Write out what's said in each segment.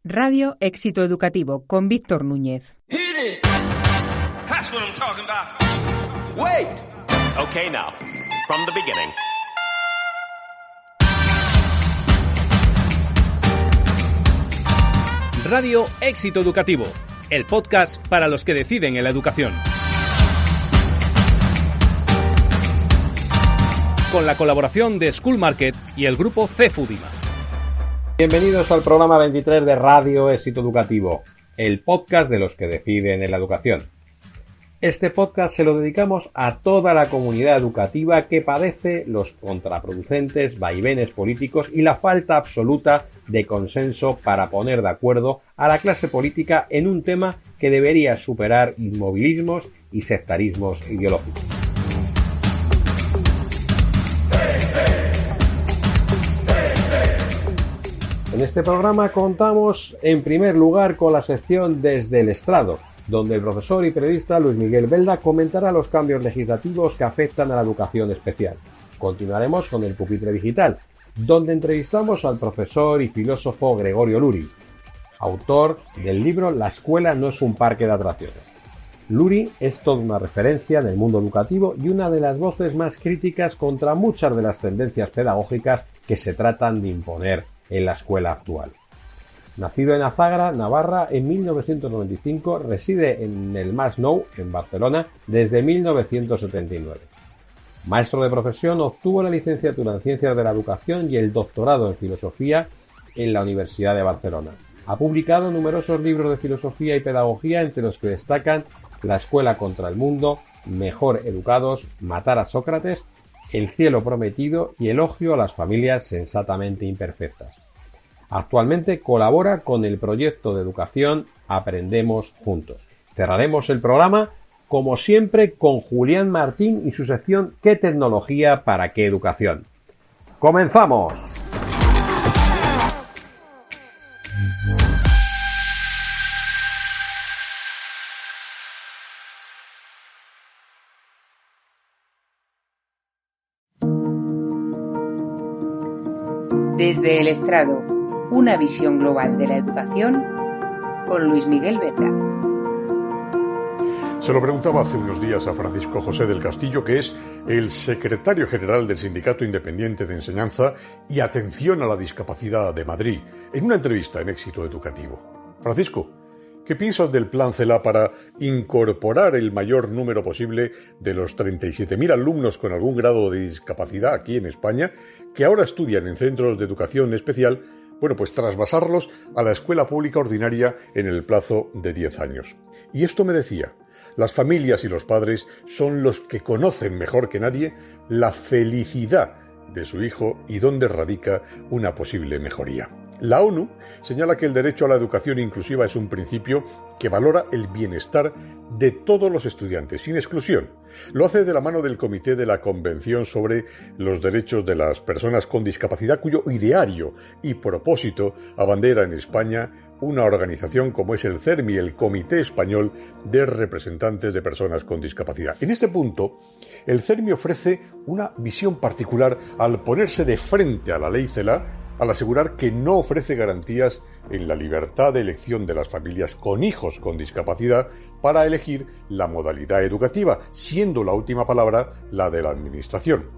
Radio Éxito Educativo con Víctor Núñez. Wait. Okay, now, from the beginning. Radio Éxito Educativo, el podcast para los que deciden en la educación. Con la colaboración de School Market y el grupo CEFUDIMA. Bienvenidos al programa 23 de Radio Éxito Educativo, el podcast de los que deciden en la educación. Este podcast se lo dedicamos a toda la comunidad educativa que padece los contraproducentes vaivenes políticos y la falta absoluta de consenso para poner de acuerdo a la clase política en un tema que debería superar inmovilismos y sectarismos ideológicos. En este programa contamos en primer lugar con la sección Desde el Estrado, donde el profesor y periodista Luis Miguel Belda comentará los cambios legislativos que afectan a la educación especial. Continuaremos con el Pupitre Digital, donde entrevistamos al profesor y filósofo Gregorio Luri, autor del libro La escuela no es un parque de atracciones. Luri es toda una referencia en el mundo educativo y una de las voces más críticas contra muchas de las tendencias pedagógicas que se tratan de imponer en la escuela actual. Nacido en Azagra, Navarra, en 1995, reside en el Masnou, en Barcelona, desde 1979. Maestro de profesión, obtuvo la licenciatura en Ciencias de la Educación y el doctorado en Filosofía en la Universidad de Barcelona. Ha publicado numerosos libros de filosofía y pedagogía, entre los que destacan La escuela contra el mundo, Mejor educados, Matar a Sócrates, El cielo prometido y Elogio a las familias sensatamente imperfectas. Actualmente colabora con el proyecto de educación Aprendemos Juntos. Cerraremos el programa, como siempre, con Julián Martín y su sección ¿Qué tecnología para qué educación? ¡Comenzamos! Desde el Estrado, una visión global de la educación con Luis Miguel Belda. Se lo preguntaba hace unos días a Francisco José del Castillo, que es el secretario general del Sindicato Independiente de Enseñanza y Atención a la Discapacidad de Madrid, en una entrevista en Éxito Educativo. Francisco, ¿qué piensas del plan CELA para incorporar el mayor número posible de los 37.000 alumnos con algún grado de discapacidad aquí en España que ahora estudian en centros de educación especial, pues trasvasarlos a la escuela pública ordinaria en el plazo de 10 años? Y esto me decía, las familias y los padres son los que conocen mejor que nadie la felicidad de su hijo y dónde radica una posible mejoría. La ONU señala que el derecho a la educación inclusiva es un principio que valora el bienestar de todos los estudiantes, sin exclusión. Lo hace de la mano del Comité de la Convención sobre los Derechos de las Personas con Discapacidad, cuyo ideario y propósito abandera en España una organización como es el CERMI, el Comité Español de Representantes de Personas con Discapacidad. En este punto, el CERMI ofrece una visión particular al ponerse de frente a la ley CELA, al asegurar que no ofrece garantías en la libertad de elección de las familias con hijos con discapacidad para elegir la modalidad educativa, siendo la última palabra la de la Administración.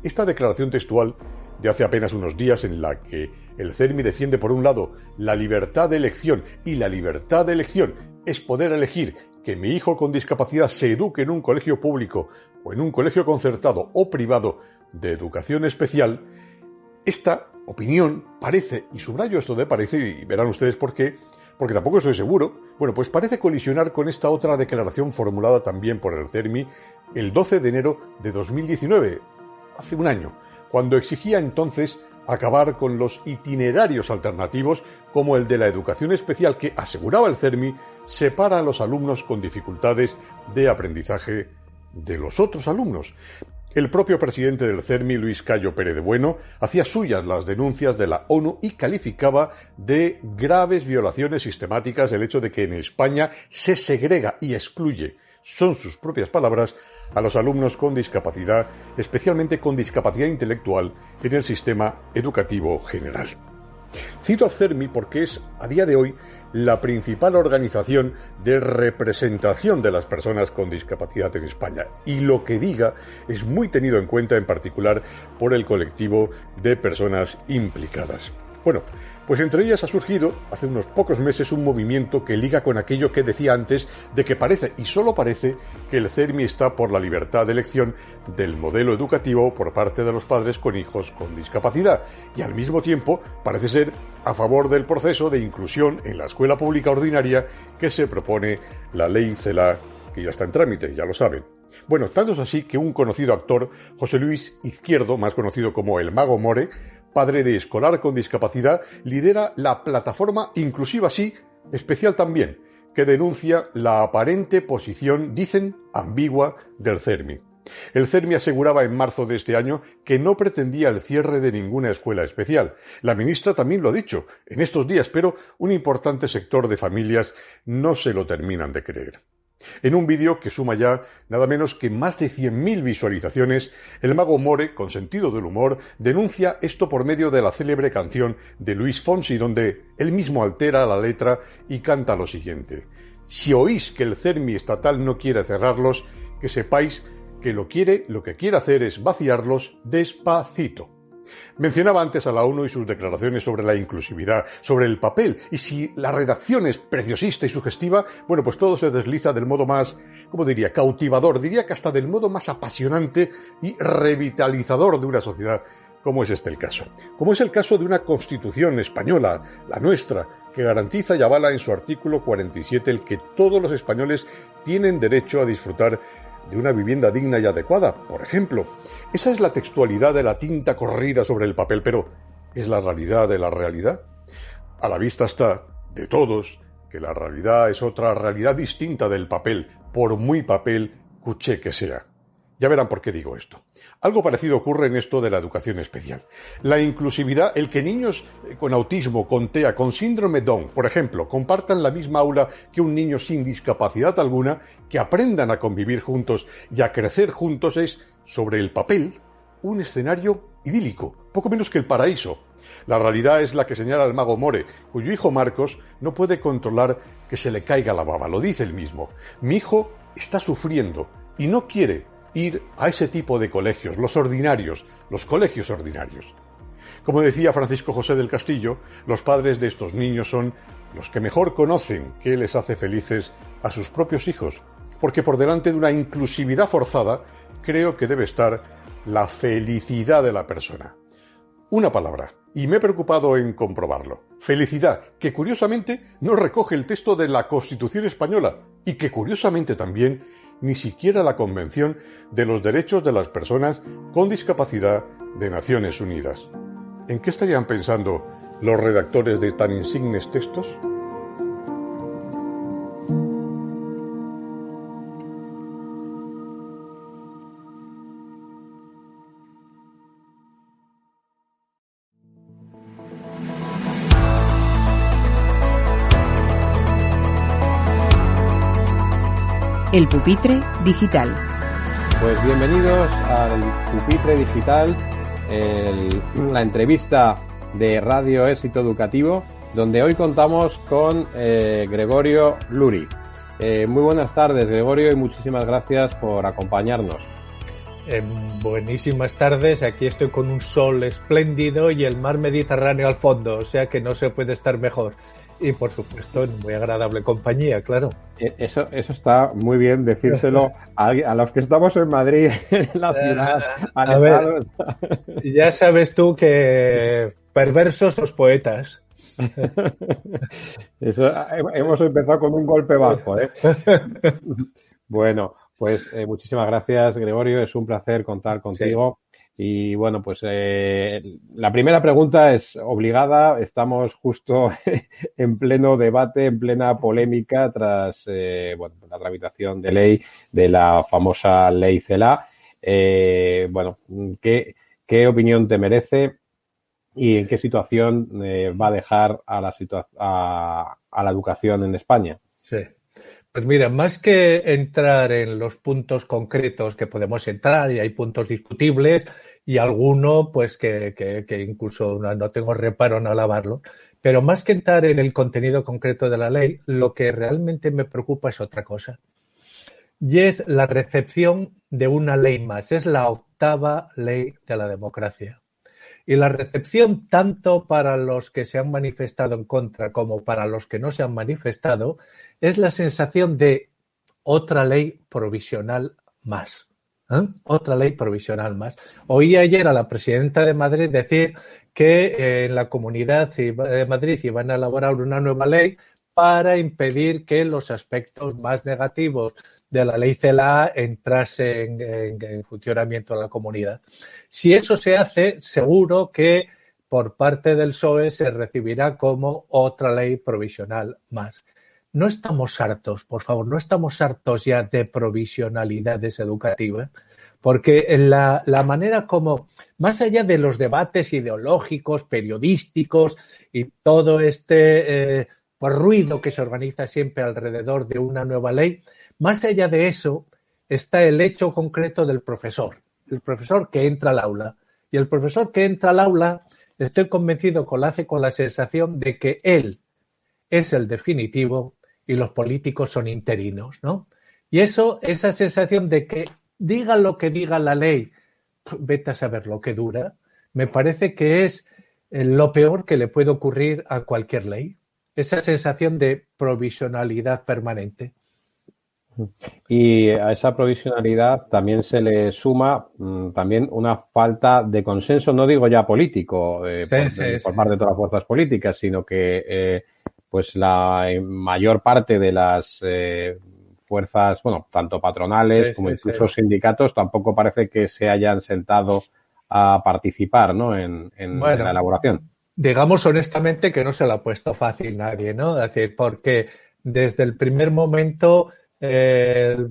Esta declaración textual de hace apenas unos días, en la que el CERMI defiende por un lado la libertad de elección, y la libertad de elección es poder elegir que mi hijo con discapacidad se eduque en un colegio público o en un colegio concertado o privado de educación especial, esta opinión parece, y subrayo esto de parece, y verán ustedes por qué, porque tampoco estoy seguro, parece colisionar con esta otra declaración formulada también por el CERMI el 12 de enero de 2019, hace un año, cuando exigía entonces acabar con los itinerarios alternativos como el de la educación especial que, aseguraba el CERMI, separa a los alumnos con dificultades de aprendizaje de los otros alumnos. El propio presidente del CERMI, Luis Cayo Pérez de Bueno, hacía suyas las denuncias de la ONU y calificaba de graves violaciones sistemáticas el hecho de que en España se segrega y excluye, son sus propias palabras, a los alumnos con discapacidad, especialmente con discapacidad intelectual, en el sistema educativo general. Cito al CERMI porque es, a día de hoy, la principal organización de representación de las personas con discapacidad en España, y lo que diga es muy tenido en cuenta, en particular por el colectivo de personas implicadas. Bueno, pues entre ellas ha surgido, hace unos pocos meses, un movimiento que liga con aquello que decía antes de que parece, y solo parece, que el CERMI está por la libertad de elección del modelo educativo por parte de los padres con hijos con discapacidad, y al mismo tiempo parece ser a favor del proceso de inclusión en la escuela pública ordinaria que se propone la ley CELA, que ya está en trámite, ya lo saben. Bueno, tanto es así que un conocido actor, José Luis Izquierdo, más conocido como el Mago More, padre de escolar con discapacidad, lidera la plataforma Inclusiva Sí, especial también, que denuncia la aparente posición, dicen, ambigua del CERMI. El CERMI aseguraba en marzo de este año que no pretendía el cierre de ninguna escuela especial. La ministra también lo ha dicho en estos días, pero un importante sector de familias no se lo terminan de creer. En un vídeo que suma ya nada menos que más de 100.000 visualizaciones, el Mago More, con sentido del humor, denuncia esto por medio de la célebre canción de Luis Fonsi, donde él mismo altera la letra y canta lo siguiente: si oís que el CERMI estatal no quiere cerrarlos, que sepáis que lo que quiere hacer es vaciarlos despacito. Mencionaba antes a la ONU y sus declaraciones sobre la inclusividad, sobre el papel, y si la redacción es preciosista y sugestiva, bueno, pues todo se desliza del modo más, ¿cómo diría?, cautivador, diría que hasta del modo más apasionante y revitalizador de una sociedad, como es este el caso. Como es el caso de una Constitución española, la nuestra, que garantiza y avala en su artículo 47 el que todos los españoles tienen derecho a disfrutar de una vivienda digna y adecuada, por ejemplo. Esa es la textualidad de la tinta corrida sobre el papel, pero ¿es la realidad de la realidad? A la vista está, de todos, que la realidad es otra realidad distinta del papel, por muy papel cuché que sea. Ya verán por qué digo esto. Algo parecido ocurre en esto de la educación especial. La inclusividad, el que niños con autismo, con TEA, con síndrome Down, por ejemplo, compartan la misma aula que un niño sin discapacidad alguna, que aprendan a convivir juntos y a crecer juntos, es, sobre el papel, un escenario idílico, poco menos que el paraíso. La realidad es la que señala el Mago More, cuyo hijo Marcos no puede controlar que se le caiga la baba, lo dice él mismo. Mi hijo está sufriendo y no quiere ir a ese tipo de colegios, los ordinarios, los colegios ordinarios. Como decía Francisco José del Castillo, los padres de estos niños son los que mejor conocen qué les hace felices a sus propios hijos, porque por delante de una inclusividad forzada creo que debe estar la felicidad de la persona. Una palabra, y me he preocupado en comprobarlo: felicidad, que curiosamente no recoge el texto de la Constitución española y que curiosamente también ni siquiera la Convención de los Derechos de las Personas con Discapacidad de Naciones Unidas. ¿En qué estarían pensando los redactores de tan insignes textos? El pupitre digital. Pues bienvenidos al pupitre digital, la entrevista de Radio Éxito Educativo, donde hoy contamos con Gregorio Luri. Muy buenas tardes, Gregorio, y muchísimas gracias por acompañarnos. Buenísimas tardes, aquí estoy con un sol espléndido y el mar Mediterráneo al fondo, o sea que no se puede estar mejor. Y por supuesto, en muy agradable compañía, claro. Eso está muy bien decírselo a los que estamos en Madrid, en la ciudad. A ver, ya sabes tú que perversos los poetas. Eso, hemos empezado con un golpe bajo, ¿eh? Bueno, pues muchísimas gracias, Gregorio. Es un placer contar contigo. Sí. Y bueno, pues la primera pregunta es obligada. Estamos justo en pleno debate, en plena polémica tras la tramitación de ley de la famosa ley CELA. ¿Qué opinión te merece y en qué situación va a dejar a la educación en España? Sí. Pues mira, más que entrar en los puntos concretos que podemos entrar, y hay puntos discutibles, y alguno pues que incluso no tengo reparo en alabarlo. Pero más que entrar en el contenido concreto de la ley, lo que realmente me preocupa es otra cosa. Y es la recepción de una ley más. Es la 8ª ley de la democracia. Y la recepción, tanto para los que se han manifestado en contra como para los que no se han manifestado, es la sensación de otra ley provisional más. Otra ley provisional más. Oí ayer a la presidenta de Madrid decir que en la Comunidad de Madrid iban a elaborar una nueva ley para impedir que los aspectos más negativos de la ley CELA entrase en funcionamiento en la comunidad. Si eso se hace, seguro que por parte del PSOE se recibirá como otra ley provisional más. No estamos hartos, por favor, no estamos hartos ya de provisionalidades educativas, porque la manera como, más allá de los debates ideológicos, periodísticos y todo este ruido que se organiza siempre alrededor de una nueva ley, más allá de eso está el hecho concreto del profesor, el profesor que entra al aula. Y el profesor que entra al aula, estoy convencido que lo hace con la sensación de que él es el definitivo y los políticos son interinos, ¿no? Y eso, esa sensación de que diga lo que diga la ley, vete a saber lo que dura, me parece que es lo peor que le puede ocurrir a cualquier ley. Esa sensación de provisionalidad permanente. Y a esa provisionalidad también se le suma también una falta de consenso, no digo ya político, por parte de todas las fuerzas políticas, sino que pues la mayor parte de las fuerzas, bueno, tanto patronales como incluso sindicatos, tampoco parece que se hayan sentado a participar, ¿no? en la elaboración. Digamos honestamente que no se lo ha puesto fácil nadie, ¿no? Es decir, porque desde el primer momento la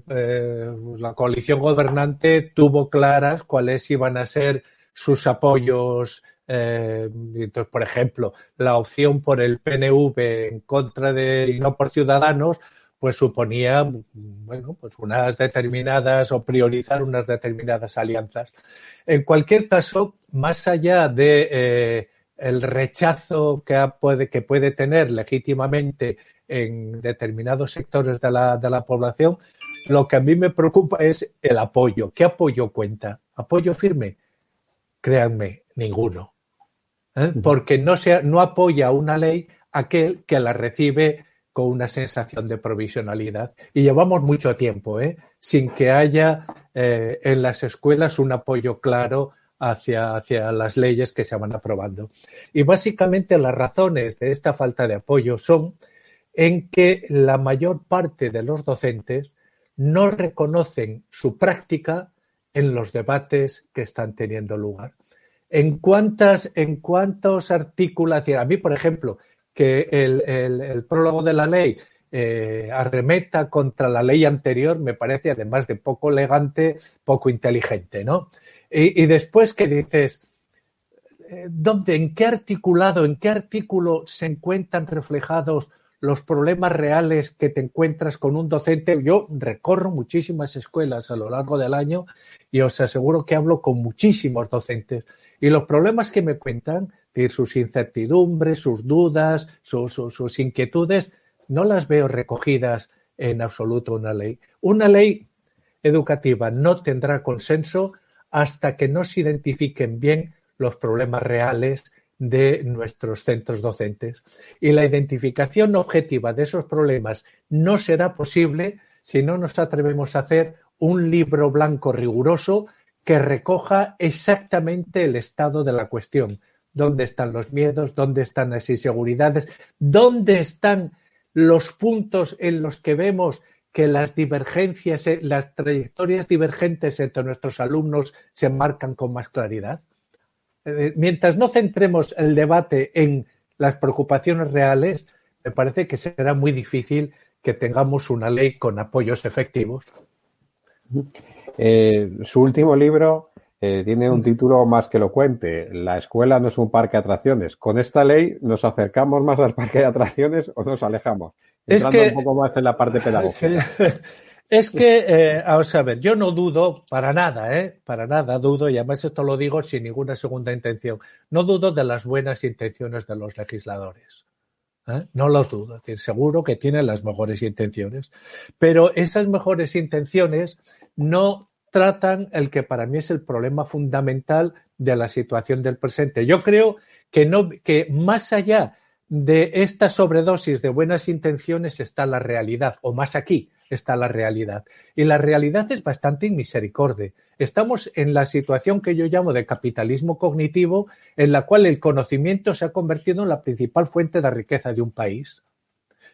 coalición gobernante tuvo claras cuáles iban a ser sus apoyos. Entonces, por ejemplo, la opción por el PNV en contra de y no por Ciudadanos, pues suponía, bueno, pues unas determinadas o priorizar unas determinadas alianzas. En cualquier caso, más allá de el rechazo que puede tener legítimamente en determinados sectores de la población, lo que a mí me preocupa es el apoyo. ¿Qué apoyo cuenta? ¿Apoyo firme? Créanme, ninguno. Porque no apoya una ley aquel que la recibe con una sensación de provisionalidad. Y llevamos mucho tiempo sin que haya en las escuelas un apoyo claro hacia las leyes que se van aprobando. Y básicamente las razones de esta falta de apoyo son en que la mayor parte de los docentes no reconocen su práctica en los debates que están teniendo lugar. ¿En cuántos artículos? A mí, por ejemplo, que el prólogo de la ley arremeta contra la ley anterior me parece, además de poco elegante, poco inteligente, ¿no? Y después que dices, en qué artículo se encuentran reflejados los problemas reales que te encuentras con un docente? Yo recorro muchísimas escuelas a lo largo del año y os aseguro que hablo con muchísimos docentes. Y los problemas que me cuentan, sus incertidumbres, sus dudas, sus inquietudes, no las veo recogidas en absoluto en una ley. Una ley educativa no tendrá consenso hasta que no se identifiquen bien los problemas reales de nuestros centros docentes. Y la identificación objetiva de esos problemas no será posible si no nos atrevemos a hacer un libro blanco riguroso que recoja exactamente el estado de la cuestión. ¿Dónde están los miedos? ¿Dónde están las inseguridades? ¿Dónde están los puntos en los que vemos que las divergencias, las trayectorias divergentes entre nuestros alumnos se marcan con más claridad? Mientras no centremos el debate en las preocupaciones reales, me parece que será muy difícil que tengamos una ley con apoyos efectivos. Su último libro tiene un título más que elocuente: La escuela no es un parque de atracciones. ¿Con esta ley nos acercamos más al parque de atracciones o nos alejamos? Entrando un poco más en la parte pedagógica. Es que, vamos a ver, yo no dudo para nada dudo, y además esto lo digo sin ninguna segunda intención, no dudo de las buenas intenciones de los legisladores. No los dudo, es decir, seguro que tienen las mejores intenciones, pero esas mejores intenciones no tratan el que para mí es el problema fundamental de la situación del presente. Yo creo que más allá de esta sobredosis de buenas intenciones está la realidad, o más aquí está la realidad. Y la realidad es bastante inmisericorde. Estamos en la situación que yo llamo de capitalismo cognitivo, en la cual el conocimiento se ha convertido en la principal fuente de riqueza de un país.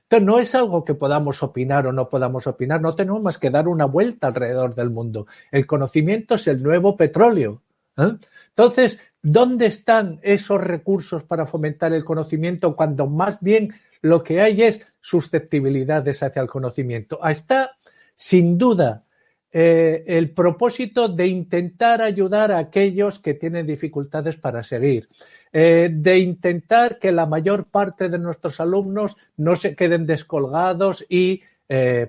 Entonces, no es algo que podamos opinar o no podamos opinar, no tenemos más que dar una vuelta alrededor del mundo. El conocimiento es el nuevo petróleo. Entonces, ¿dónde están esos recursos para fomentar el conocimiento cuando más bien lo que hay es susceptibilidades hacia el conocimiento? Está, sin duda, el propósito de intentar ayudar a aquellos que tienen dificultades para seguir, de intentar que la mayor parte de nuestros alumnos no se queden descolgados y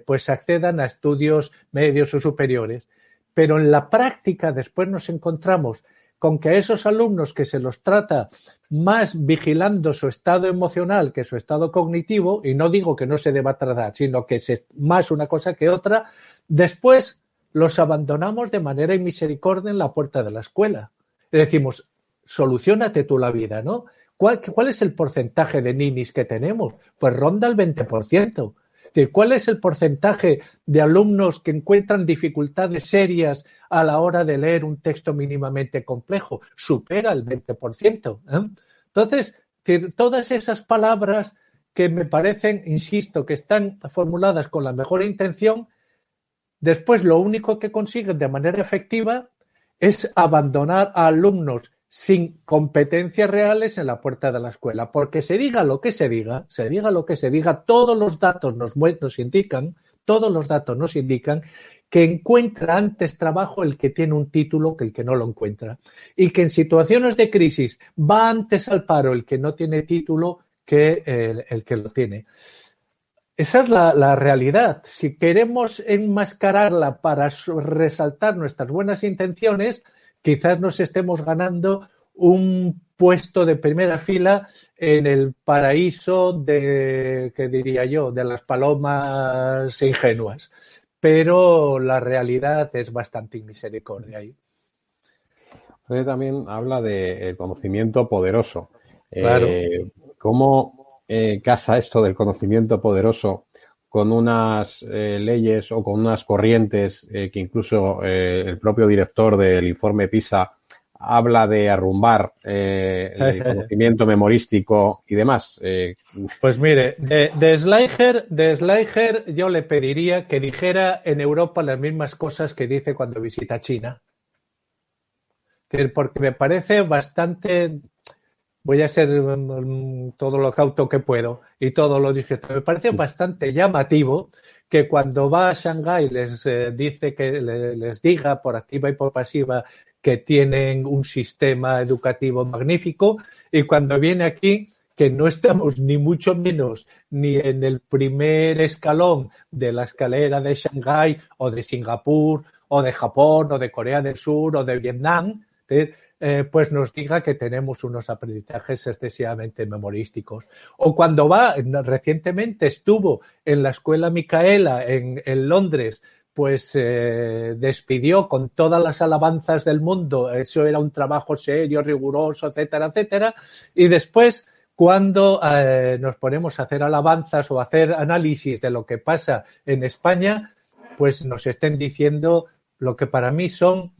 pues accedan a estudios medios o superiores. Pero en la práctica después nos encontramos con que a esos alumnos que se los trata más vigilando su estado emocional que su estado cognitivo, y no digo que no se deba tratar, sino que es más una cosa que otra, después los abandonamos de manera inmisericordia en la puerta de la escuela. Le decimos, soluciónate tú la vida, ¿no? ¿Cuál es el porcentaje de ninis que tenemos? Pues ronda el 20%. ¿Cuál es el porcentaje de alumnos que encuentran dificultades serias a la hora de leer un texto mínimamente complejo? Supera el 20%. Entonces, todas esas palabras que me parecen, insisto, que están formuladas con la mejor intención, después lo único que consiguen de manera efectiva es abandonar a alumnos sin competencias reales en la puerta de la escuela, porque se diga lo que se diga, todos los datos nos indican que encuentra antes trabajo el que tiene un título que el que no lo encuentra, y que en situaciones de crisis va antes al paro el que no tiene título que el que lo tiene. Esa es la realidad. Si queremos enmascararla para resaltar nuestras buenas intenciones, quizás nos estemos ganando un puesto de primera fila en el paraíso de las palomas ingenuas. Pero la realidad es bastante inmisericordia ahí. Usted también habla del conocimiento poderoso. Claro. ¿Cómo casa esto del conocimiento poderoso con unas leyes o con unas corrientes que incluso el propio director del informe PISA habla de arrumbar el conocimiento memorístico y demás? Pues mire, de Schleicher yo le pediría que dijera en Europa las mismas cosas que dice cuando visita China. Porque me parece bastante... Voy a ser todo lo cauto que puedo y todo lo discreto. Me parece bastante llamativo que cuando va a Shanghái les dice que les diga por activa y por pasiva que tienen un sistema educativo magnífico, y cuando viene aquí que no estamos ni mucho menos ni en el primer escalón de la escalera de Shanghái o de Singapur o de Japón o de Corea del Sur o de Vietnam, pues nos diga que tenemos unos aprendizajes excesivamente memorísticos. O cuando recientemente estuvo en la escuela Micaela en Londres, pues despidió con todas las alabanzas del mundo, eso era un trabajo serio, riguroso, etcétera, etcétera, y después cuando nos ponemos a hacer alabanzas o a hacer análisis de lo que pasa en España, pues nos estén diciendo lo que para mí son,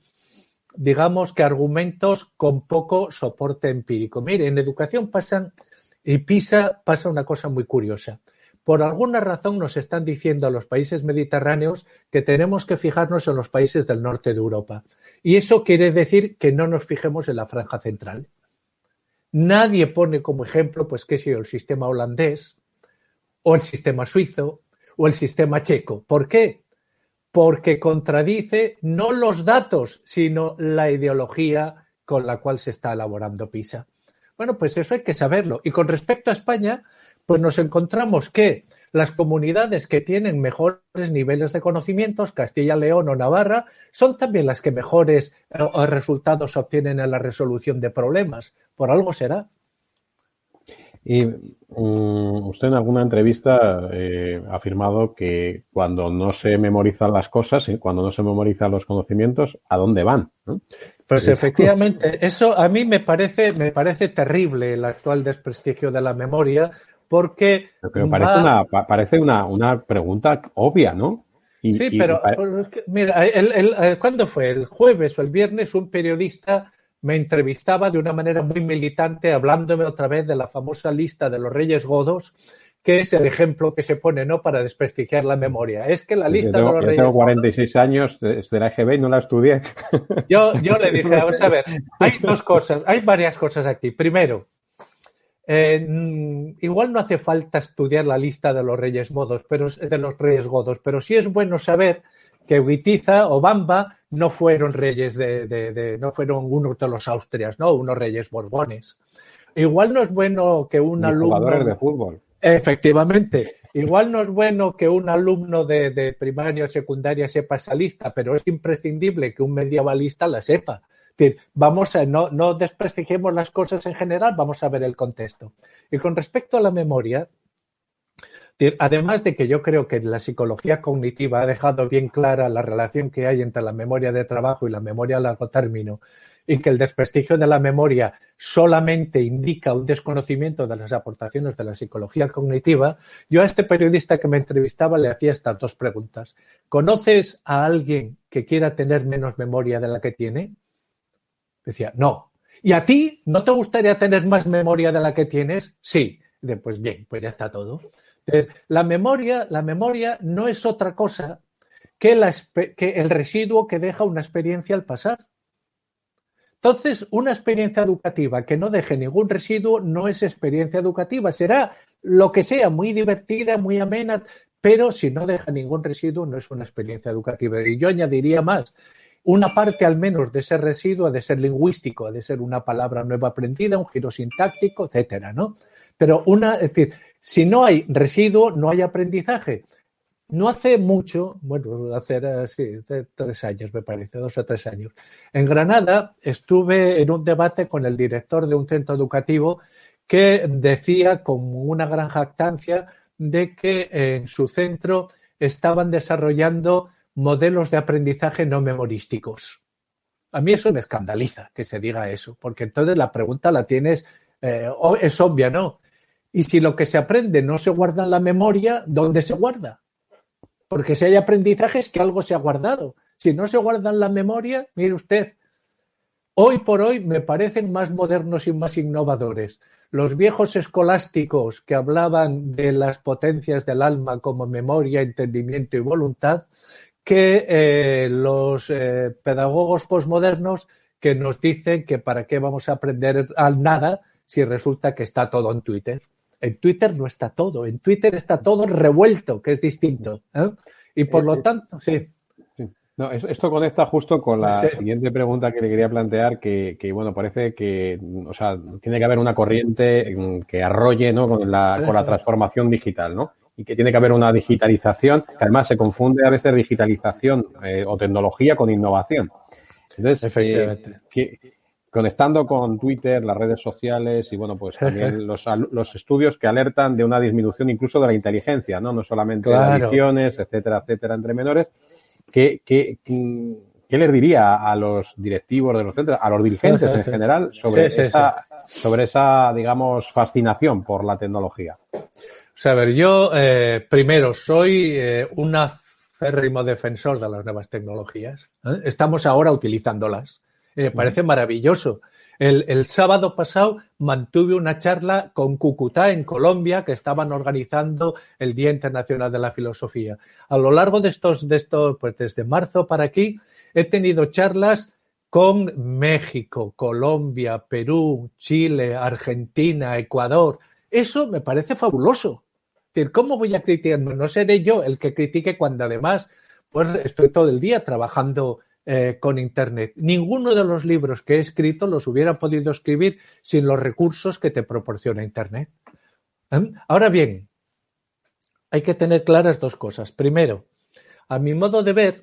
digamos que argumentos con poco soporte empírico. Mire, en educación y PISA pasa una cosa muy curiosa. Por alguna razón nos están diciendo a los países mediterráneos que tenemos que fijarnos en los países del norte de Europa. Y eso quiere decir que no nos fijemos en la franja central. Nadie pone como ejemplo, pues qué sé yo, el sistema holandés, o el sistema suizo, o el sistema checo. ¿Por qué? Porque contradice no los datos, sino la ideología con la cual se está elaborando PISA. Bueno, pues eso hay que saberlo. Y con respecto a España, pues nos encontramos que las comunidades que tienen mejores niveles de conocimientos, Castilla, León o Navarra, son también las que mejores resultados obtienen en la resolución de problemas. Por algo será. Y usted en alguna entrevista ha afirmado que cuando no se memorizan las cosas, cuando no se memorizan los conocimientos, ¿a dónde van? ¿No? Pues efectivamente, eso a mí me parece terrible el actual desprestigio de la memoria, porque pero parece una pregunta obvia, ¿no? Sí, pero mira, ¿cuándo fue? El jueves o el viernes un periodista me entrevistaba de una manera muy militante hablándome otra vez de la famosa lista de los Reyes Godos, que es el ejemplo que se pone, ¿no?, para desprestigiar la memoria. Es que la lista de los Reyes Godos... Yo tengo 46 años desde la EGB y no la estudié. Yo le dije, vamos a ver, hay varias cosas aquí. Primero, igual no hace falta estudiar la lista de los Reyes Godos, pero sí es bueno saber que Witiza o Bamba no fueron reyes no fueron unos de los Austrias, ¿no?, unos reyes borbones. Igual no es bueno que un alumno... Jugadores de fútbol. Efectivamente. Igual no es bueno que un alumno de primaria o secundaria sepa esa lista, pero es imprescindible que un medievalista la sepa. No desprestigiemos las cosas en general, vamos a ver el contexto. Y con respecto a la memoria, además de que yo creo que la psicología cognitiva ha dejado bien clara la relación que hay entre la memoria de trabajo y la memoria a largo término, y que el desprestigio de la memoria solamente indica un desconocimiento de las aportaciones de la psicología cognitiva, yo a este periodista que me entrevistaba le hacía estas dos preguntas. ¿Conoces a alguien que quiera tener menos memoria de la que tiene? Decía, no. ¿Y a ti no te gustaría tener más memoria de la que tienes? Sí. Dice, pues bien, pues ya está todo. La memoria no es otra cosa que el residuo que deja una experiencia al pasar. Entonces, una experiencia educativa que no deje ningún residuo no es experiencia educativa. Será lo que sea, muy divertida, muy amena, pero si no deja ningún residuo no es una experiencia educativa. Y yo añadiría más. Una parte al menos de ese residuo ha de ser lingüístico, ha de ser una palabra nueva aprendida, un giro sintáctico, etcétera, ¿no? Pero es decir, si no hay residuo, no hay aprendizaje. No hace mucho, hace 3 años me parece, 2 o 3 años, en Granada estuve en un debate con el director de un centro educativo que decía con una gran jactancia de que en su centro estaban desarrollando modelos de aprendizaje no memorísticos. A mí eso me escandaliza que se diga eso, porque entonces la pregunta la tienes, es obvia, ¿no? Y si lo que se aprende no se guarda en la memoria, ¿dónde se guarda? Porque si hay aprendizaje es que algo se ha guardado. Si no se guarda en la memoria, mire usted, hoy por hoy me parecen más modernos y más innovadores los viejos escolásticos que hablaban de las potencias del alma como memoria, entendimiento y voluntad que los pedagogos posmodernos que nos dicen que para qué vamos a aprender nada si resulta que está todo en Twitter. En Twitter no está todo, en Twitter está todo revuelto, que es distinto. Y por lo tanto, sí. No, esto conecta justo con la siguiente pregunta que le quería plantear, que bueno, parece que, o sea, tiene que haber una corriente que arrolle, ¿no?, con la transformación digital, ¿no? Y que tiene que haber una digitalización, que además se confunde a veces digitalización o tecnología con innovación. Entonces, efectivamente. Conectando con Twitter, las redes sociales y, bueno, pues también los estudios que alertan de una disminución incluso de la inteligencia, ¿no? No solamente de adicciones, etcétera, entre menores. ¿Qué les diría a los directivos de los centros, a los dirigentes en general, sobre esa, digamos, fascinación por la tecnología? O sea, a ver, yo primero soy un acérrimo defensor de las nuevas tecnologías. Estamos ahora utilizándolas. Me parece maravilloso. El sábado pasado mantuve una charla con Cúcuta en Colombia, que estaban organizando el Día Internacional de la Filosofía. A lo largo de estos, pues desde marzo para aquí, he tenido charlas con México, Colombia, Perú, Chile, Argentina, Ecuador. Eso me parece fabuloso. Es decir, ¿cómo voy a criticar? No seré yo el que critique cuando además pues estoy todo el día trabajando con Internet. Ninguno de los libros que he escrito los hubiera podido escribir sin los recursos que te proporciona Internet. Ahora bien, hay que tener claras dos cosas. Primero, a mi modo de ver,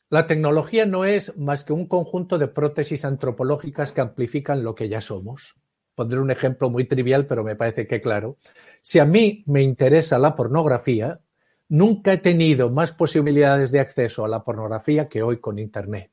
la tecnología no es más que un conjunto de prótesis antropológicas que amplifican lo que ya somos. Pondré un ejemplo muy trivial, pero me parece que claro. Si a mí me interesa la pornografía, nunca he tenido más posibilidades de acceso a la pornografía que hoy con Internet.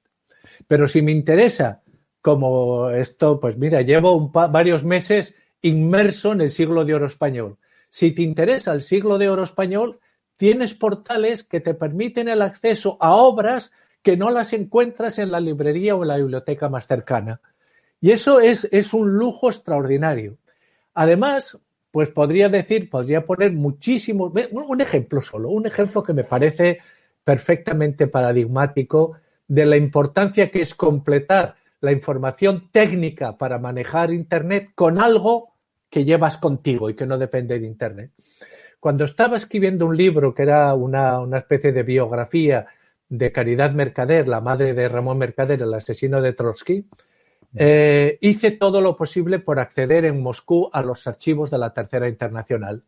Pero si me interesa, como esto, pues mira, llevo varios meses inmerso en el siglo de oro español. Si te interesa el siglo de oro español, tienes portales que te permiten el acceso a obras que no las encuentras en la librería o en la biblioteca más cercana. Y eso es un lujo extraordinario. Además, pues podría poner muchísimos, un ejemplo solo, un ejemplo que me parece perfectamente paradigmático de la importancia que es completar la información técnica para manejar Internet con algo que llevas contigo y que no depende de Internet. Cuando estaba escribiendo un libro que era una especie de biografía de Caridad Mercader, la madre de Ramón Mercader, el asesino de Trotsky, hice todo lo posible por acceder en Moscú a los archivos de la Tercera Internacional,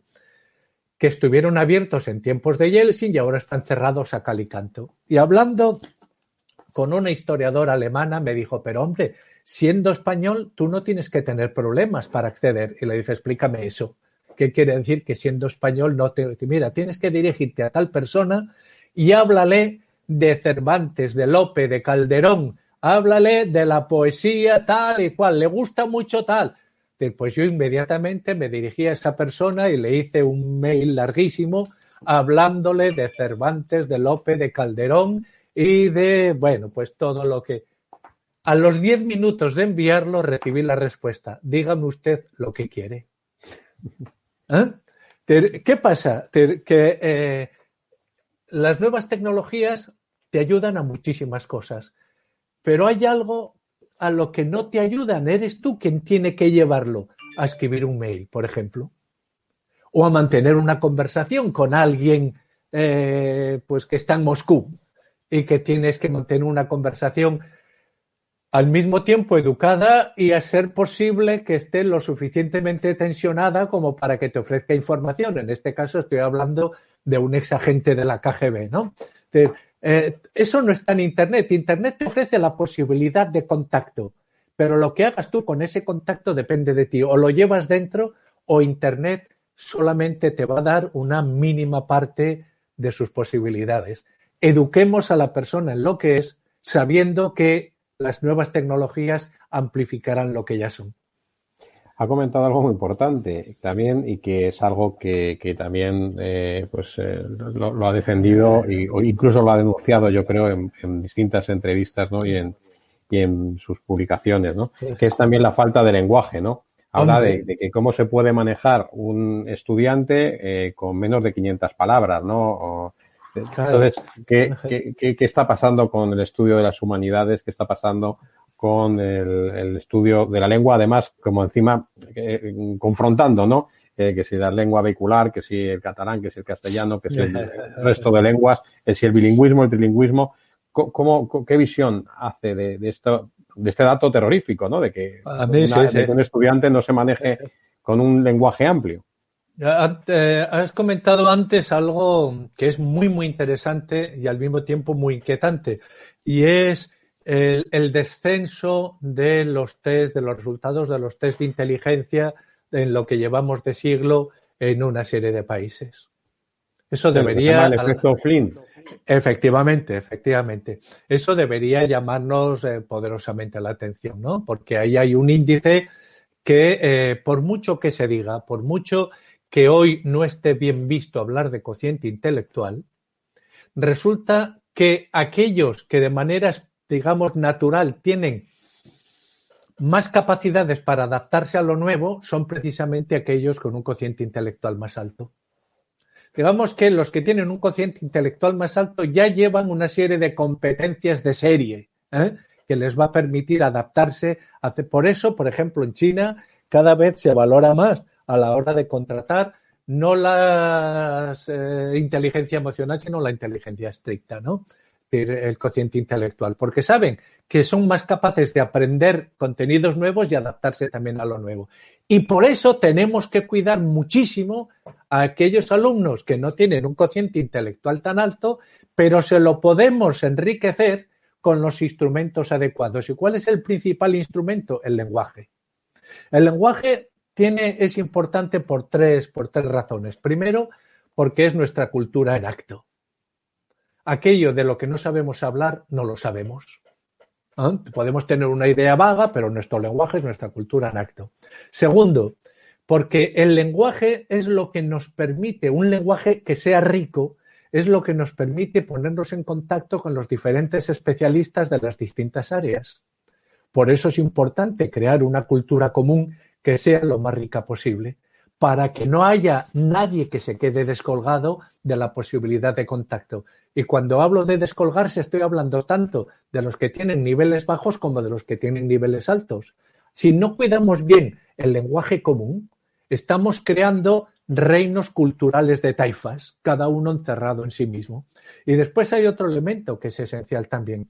que estuvieron abiertos en tiempos de Yeltsin y ahora están cerrados a cal y canto. Y hablando con una historiadora alemana me dijo, pero hombre, siendo español tú no tienes que tener problemas para acceder. Y le dije, explícame eso. ¿Qué quiere decir que siendo español no te... Mira, tienes que dirigirte a tal persona y háblale de Cervantes, de Lope, de Calderón, háblale de la poesía tal y cual, le gusta mucho tal. Pues yo inmediatamente me dirigí a esa persona y le hice un mail larguísimo hablándole de Cervantes, de Lope, de Calderón y de, bueno, pues todo lo que... A los 10 minutos de enviarlo recibí la respuesta, dígame usted lo que quiere. ¿Qué pasa? Que las nuevas tecnologías te ayudan a muchísimas cosas, pero hay algo a lo que no te ayudan. Eres tú quien tiene que llevarlo a escribir un mail, por ejemplo, o a mantener una conversación con alguien pues que está en Moscú y que tienes que mantener una conversación al mismo tiempo educada y a ser posible que esté lo suficientemente tensionada como para que te ofrezca información. En este caso estoy hablando de un exagente de la KGB, ¿no? Eso no está en Internet. Internet te ofrece la posibilidad de contacto, pero lo que hagas tú con ese contacto depende de ti. O lo llevas dentro o Internet solamente te va a dar una mínima parte de sus posibilidades. Eduquemos a la persona en lo que es, sabiendo que las nuevas tecnologías amplificarán lo que ya son. Ha comentado algo muy importante también y que es algo que también lo ha defendido o incluso lo ha denunciado, yo creo, en distintas entrevistas, ¿no? y en sus publicaciones, ¿no? Sí. Que es también la falta de lenguaje, ¿no? Habla de que cómo se puede manejar un estudiante con menos de 500 palabras, ¿no? Entonces, ¿qué está pasando con el estudio de las humanidades? ¿Qué está pasando con el estudio de la lengua? Además, como encima, confrontando, ¿no? Que si la lengua vehicular, que si el catalán, que si el castellano, que si el resto de lenguas, que si el bilingüismo, el trilingüismo. ¿Qué visión hace de esto, de este dato terrorífico, ¿no? De que un estudiante no se maneje con un lenguaje amplio. Has comentado antes algo que es muy, muy interesante y al mismo tiempo muy inquietante, y es el descenso de los test, de los resultados de los test de inteligencia en lo que llevamos de siglo en una serie de países. Eso debería... El efecto Flynn. Efectivamente. Eso debería llamarnos poderosamente la atención, ¿no? Porque ahí hay un índice que, por mucho que se diga, por mucho que hoy no esté bien visto hablar de cociente intelectual, resulta que aquellos que de manera, digamos, natural tienen más capacidades para adaptarse a lo nuevo son precisamente aquellos con un cociente intelectual más alto. Digamos que los que tienen un cociente intelectual más alto ya llevan una serie de competencias de serie, que les va a permitir adaptarse. Por eso, por ejemplo, en China cada vez se valora más a la hora de contratar no la inteligencia emocional, sino la inteligencia estricta, ¿no? el cociente intelectual, porque saben que son más capaces de aprender contenidos nuevos y adaptarse también a lo nuevo. Y por eso tenemos que cuidar muchísimo a aquellos alumnos que no tienen un cociente intelectual tan alto, pero se lo podemos enriquecer con los instrumentos adecuados. ¿Y cuál es el principal instrumento? El lenguaje. El lenguaje es importante por tres razones. Primero, porque es nuestra cultura en acto. Aquello de lo que no sabemos hablar, no lo sabemos. Podemos tener una idea vaga, pero nuestro lenguaje es nuestra cultura en acto. Segundo, porque el lenguaje es lo que nos permite, un lenguaje que sea rico, es lo que nos permite ponernos en contacto con los diferentes especialistas de las distintas áreas. Por eso es importante crear una cultura común que sea lo más rica posible, para que no haya nadie que se quede descolgado de la posibilidad de contacto. Y cuando hablo de descolgarse, estoy hablando tanto de los que tienen niveles bajos como de los que tienen niveles altos. Si no cuidamos bien el lenguaje común, estamos creando reinos culturales de taifas, cada uno encerrado en sí mismo. Y después hay otro elemento que es esencial también.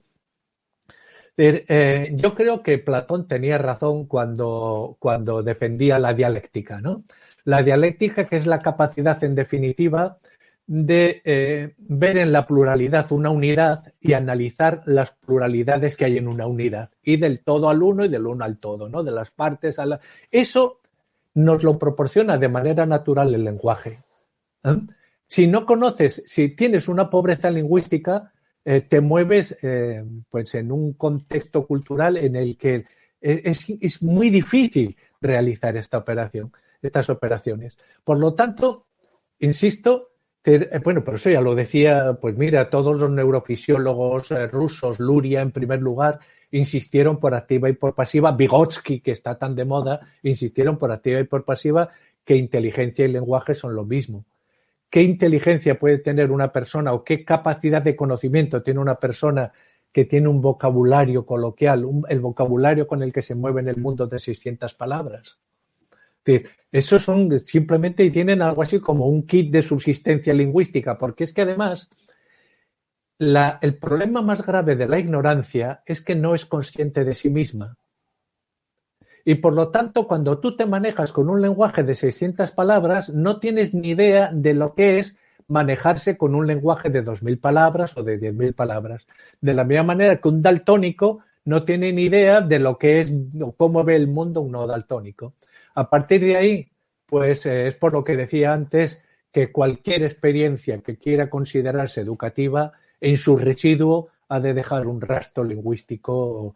Yo creo que Platón tenía razón cuando defendía la dialéctica, ¿no? La dialéctica, que es la capacidad, en definitiva, de ver en la pluralidad una unidad y analizar las pluralidades que hay en una unidad. Y del todo al uno y del uno al todo, ¿no? De las partes a la... Eso nos lo proporciona de manera natural el lenguaje. Si no conoces, si tienes una pobreza lingüística, te mueves pues en un contexto cultural en el que es muy difícil realizar estas operaciones. Por lo tanto, insisto, bueno, por eso ya lo decía, pues mira, todos los neurofisiólogos rusos, Luria en primer lugar, insistieron por activa y por pasiva, Vygotsky, que está tan de moda, insistieron por activa y por pasiva que inteligencia y lenguaje son lo mismo. ¿Qué inteligencia puede tener una persona o qué capacidad de conocimiento tiene una persona que tiene un vocabulario coloquial, el vocabulario con el que se mueve en el mundo de 600 palabras? Es decir, esos son simplemente y tienen algo así como un kit de subsistencia lingüística, porque es que además el problema más grave de la ignorancia es que no es consciente de sí misma. Y por lo tanto, cuando tú te manejas con un lenguaje de 600 palabras, no tienes ni idea de lo que es manejarse con un lenguaje de 2.000 palabras o de 10.000 palabras. De la misma manera que un daltónico no tiene ni idea de lo que es o cómo ve el mundo un no daltónico. A partir de ahí, pues es por lo que decía antes que cualquier experiencia que quiera considerarse educativa, en su residuo ha de dejar un rastro lingüístico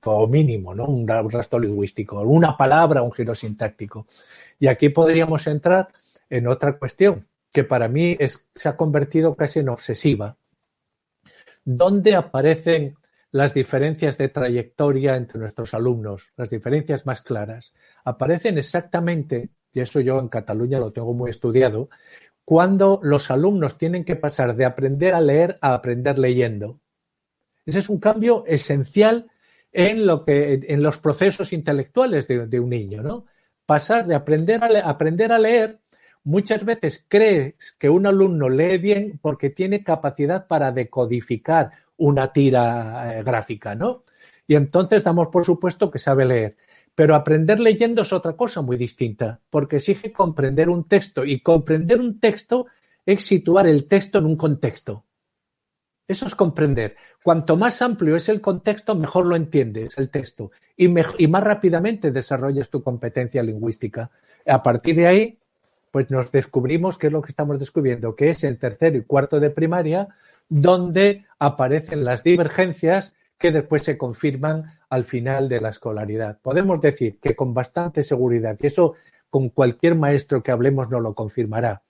como mínimo, ¿no? Un rastro lingüístico, una palabra, un giro sintáctico. Y aquí podríamos entrar en otra cuestión que para mí se ha convertido casi en obsesiva. ¿Dónde aparecen las diferencias de trayectoria entre nuestros alumnos? Las diferencias más claras. Aparecen exactamente, y eso yo en Cataluña lo tengo muy estudiado, cuando los alumnos tienen que pasar de aprender a leer a aprender leyendo. Ese es un cambio esencial en los procesos intelectuales de un niño, ¿no? Pasar de aprender a leer, muchas veces crees que un alumno lee bien porque tiene capacidad para decodificar una tira gráfica, ¿no? Y entonces damos por supuesto que sabe leer. Pero aprender leyendo es otra cosa muy distinta, porque exige comprender un texto, y comprender un texto es situar el texto en un contexto. Eso es comprender. Cuanto más amplio es el contexto, mejor lo entiendes, el texto, y más rápidamente desarrollas tu competencia lingüística. A partir de ahí, pues nos descubrimos qué es lo que estamos descubriendo, que es en tercero y cuarto de primaria, donde aparecen las divergencias que después se confirman al final de la escolaridad. Podemos decir que con bastante seguridad, y eso con cualquier maestro que hablemos nos lo confirmará,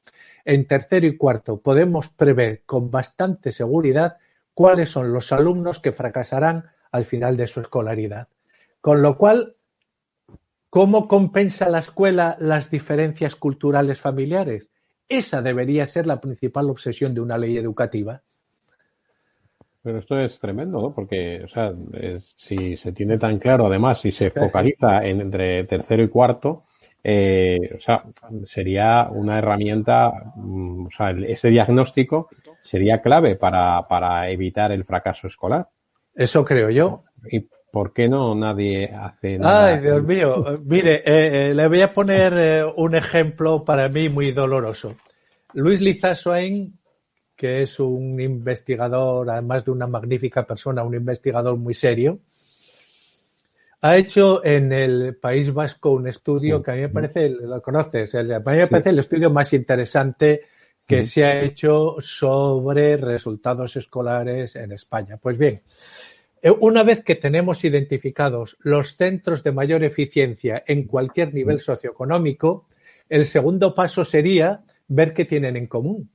en tercero y cuarto podemos prever con bastante seguridad cuáles son los alumnos que fracasarán al final de su escolaridad. Con lo cual, ¿cómo compensa la escuela las diferencias culturales familiares? Esa debería ser la principal obsesión de una ley educativa. Pero esto es tremendo, ¿no? Porque, o sea, si se tiene tan claro, además, si se focaliza entre tercero y cuarto, o sea, sería una herramienta, o sea, ese diagnóstico sería clave para evitar el fracaso escolar. Eso creo yo. ¿Y por qué no nadie hace nada? Ay, Dios mío. Mire, le voy a poner un ejemplo para mí muy doloroso. Luis Lizasoain, que es un investigador, además de una magnífica persona, un investigador muy serio, ha hecho en el País Vasco un estudio que a mí me parece, lo conoces, a mí me parece el estudio más interesante que se ha hecho sobre resultados escolares en España. Pues bien, una vez que tenemos identificados los centros de mayor eficiencia en cualquier nivel socioeconómico, el segundo paso sería ver qué tienen en común.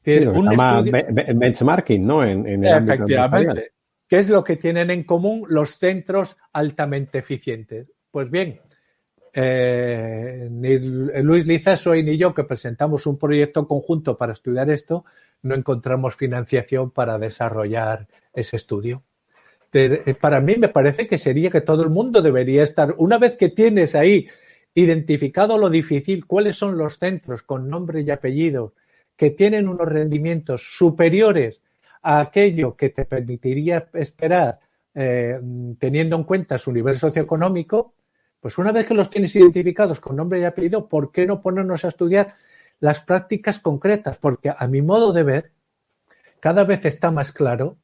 Sí, lo que se llama benchmarking, ¿no? En el ámbito empresarial. ¿Qué es lo que tienen en común los centros altamente eficientes? Pues bien, ni Luis Lizasoain ni yo, que presentamos un proyecto conjunto para estudiar esto, no encontramos financiación para desarrollar ese estudio. Para mí me parece que sería que todo el mundo debería estar, una vez que tienes ahí identificado lo difícil, cuáles son los centros con nombre y apellido que tienen unos rendimientos superiores a aquello que te permitiría esperar teniendo en cuenta su nivel socioeconómico, pues una vez que los tienes identificados con nombre y apellido, ¿por qué no ponernos a estudiar las prácticas concretas? Porque a mi modo de ver, cada vez está más claro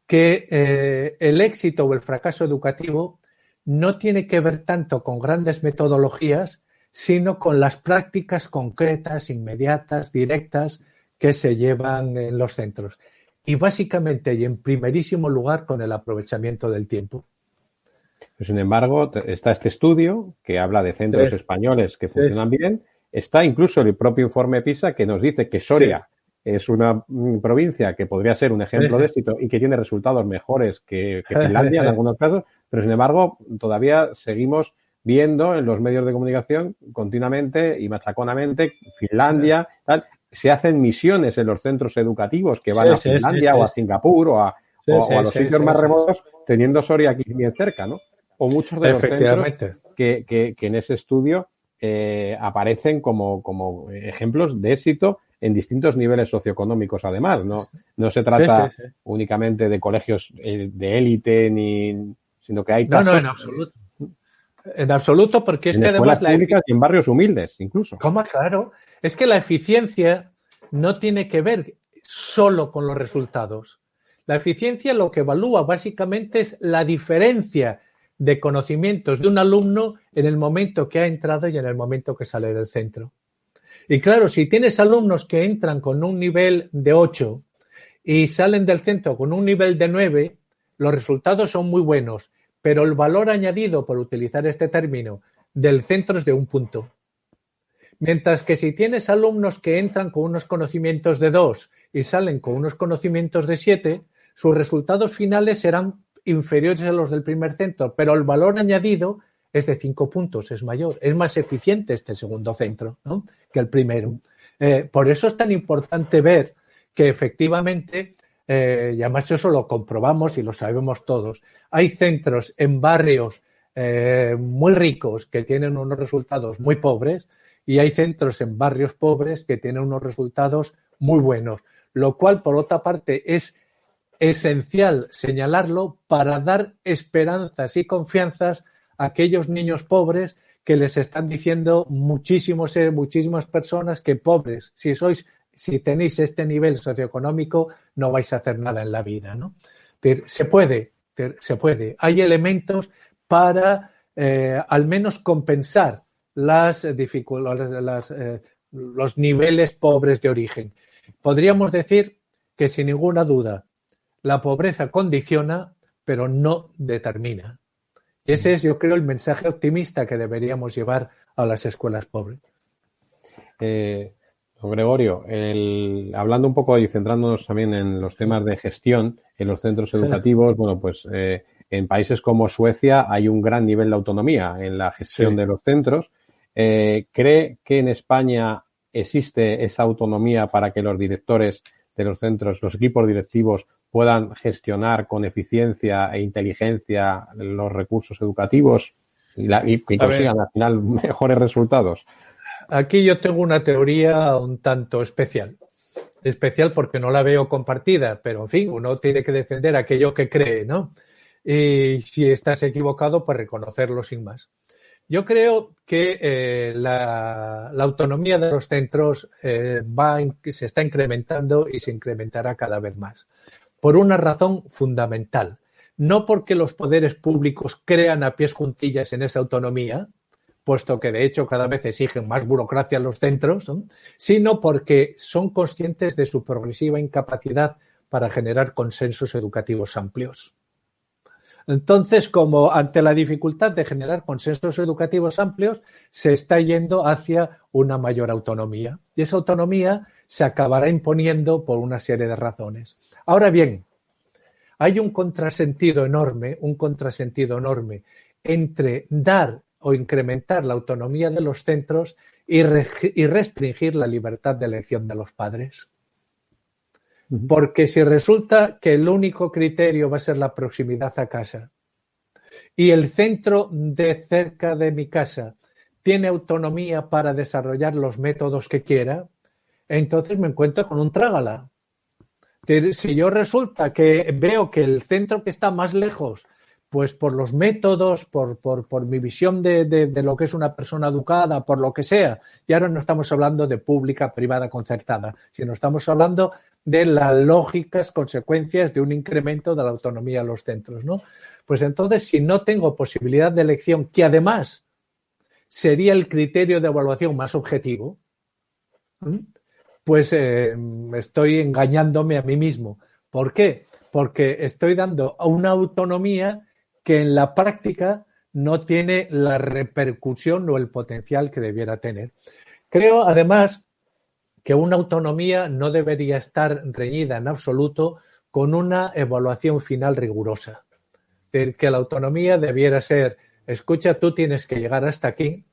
que el éxito o el fracaso educativo no tiene que ver tanto con grandes metodologías, sino con las prácticas concretas, inmediatas, directas que se llevan en los centros. Y básicamente y en primerísimo lugar con el aprovechamiento del tiempo. Sin embargo, está este estudio que habla de centros españoles que funcionan bien. Está incluso el propio informe PISA que nos dice que Soria es una provincia que podría ser un ejemplo de éxito y que tiene resultados mejores que Finlandia en algunos casos, pero sin embargo todavía seguimos viendo en los medios de comunicación continuamente y machaconamente Finlandia, tal. Se hacen misiones en los centros educativos que van a Finlandia o a Singapur o a los sitios más remotos, teniendo Soria aquí bien cerca, ¿no? O muchos de los centros que en ese estudio aparecen como ejemplos de éxito en distintos niveles socioeconómicos, además. No se trata únicamente de colegios de élite, sino que hay casos... No, en absoluto. En absoluto, porque es en que escuelas además... públicas y en barrios humildes, incluso. ¿Cómo? Claro. Es que la eficiencia no tiene que ver solo con los resultados. La eficiencia lo que evalúa básicamente es la diferencia de conocimientos de un alumno en el momento que ha entrado y en el momento que sale del centro. Y claro, si tienes alumnos que entran con un nivel de 8 y salen del centro con un nivel de 9, los resultados son muy buenos, pero el valor añadido, por utilizar este término, del centro es de 1 punto. Mientras que si tienes alumnos que entran con unos conocimientos de 2 y salen con unos conocimientos de 7, sus resultados finales serán inferiores a los del primer centro, pero el valor añadido es de 5 puntos, es mayor, es más eficiente este segundo centro, ¿no?, que el primero. Por eso es tan importante ver que efectivamente, y además eso lo comprobamos y lo sabemos todos, hay centros en barrios muy ricos que tienen unos resultados muy pobres y hay centros en barrios pobres que tienen unos resultados muy buenos, lo cual por otra parte es esencial señalarlo para dar esperanzas y confianzas a aquellos niños pobres que les están diciendo muchísimas personas que pobres, si tenéis este nivel socioeconómico no vais a hacer nada en la vida, ¿no? Se puede. Hay elementos para al menos compensar las dificultades, los niveles pobres de origen. Podríamos decir que sin ninguna duda la pobreza condiciona, pero no determina. Y ese es, yo creo, el mensaje optimista que deberíamos llevar a las escuelas pobres. Don Gregorio, hablando un poco y centrándonos también en los temas de gestión en los centros educativos, bueno, pues en países como Suecia hay un gran nivel de autonomía en la gestión de los centros. ¿Cree que en España existe esa autonomía para que los directores de los centros, los equipos directivos, puedan gestionar con eficiencia e inteligencia los recursos educativos y consigan al final mejores resultados? Aquí yo tengo una teoría un tanto especial. especial porque no la veo compartida, pero en fin, uno tiene que defender aquello que cree, ¿no? Y si estás equivocado, pues reconocerlo sin más. Yo creo que la autonomía de los centros se está incrementando y se incrementará cada vez más. Por una razón fundamental. No porque los poderes públicos crean a pies juntillas en esa autonomía, puesto que de hecho cada vez exigen más burocracia en los centros, ¿no? Sino porque son conscientes de su progresiva incapacidad para generar consensos educativos amplios. Entonces, como ante la dificultad de generar consensos educativos amplios, se está yendo hacia una mayor autonomía. Y esa autonomía se acabará imponiendo por una serie de razones. Ahora bien, hay un contrasentido enorme entre dar o incrementar la autonomía de los centros y restringir la libertad de elección de los padres. Porque si resulta que el único criterio va a ser la proximidad a casa y el centro de cerca de mi casa tiene autonomía para desarrollar los métodos que quiera, entonces me encuentro con un trágala. Si yo resulta que veo que el centro que está más lejos, pues por los métodos, por mi visión de lo que es una persona educada, por lo que sea, y ahora no estamos hablando de pública, privada, concertada, sino estamos hablando de las lógicas consecuencias de un incremento de la autonomía de los centros, ¿no? Pues entonces, si no tengo posibilidad de elección, que además sería el criterio de evaluación más objetivo, pues estoy engañándome a mí mismo. ¿Por qué? Porque estoy dando una autonomía que en la práctica no tiene la repercusión o el potencial que debiera tener. Creo, además, que una autonomía no debería estar reñida en absoluto con una evaluación final rigurosa. Que la autonomía debiera ser, escucha, tú tienes que llegar hasta aquí,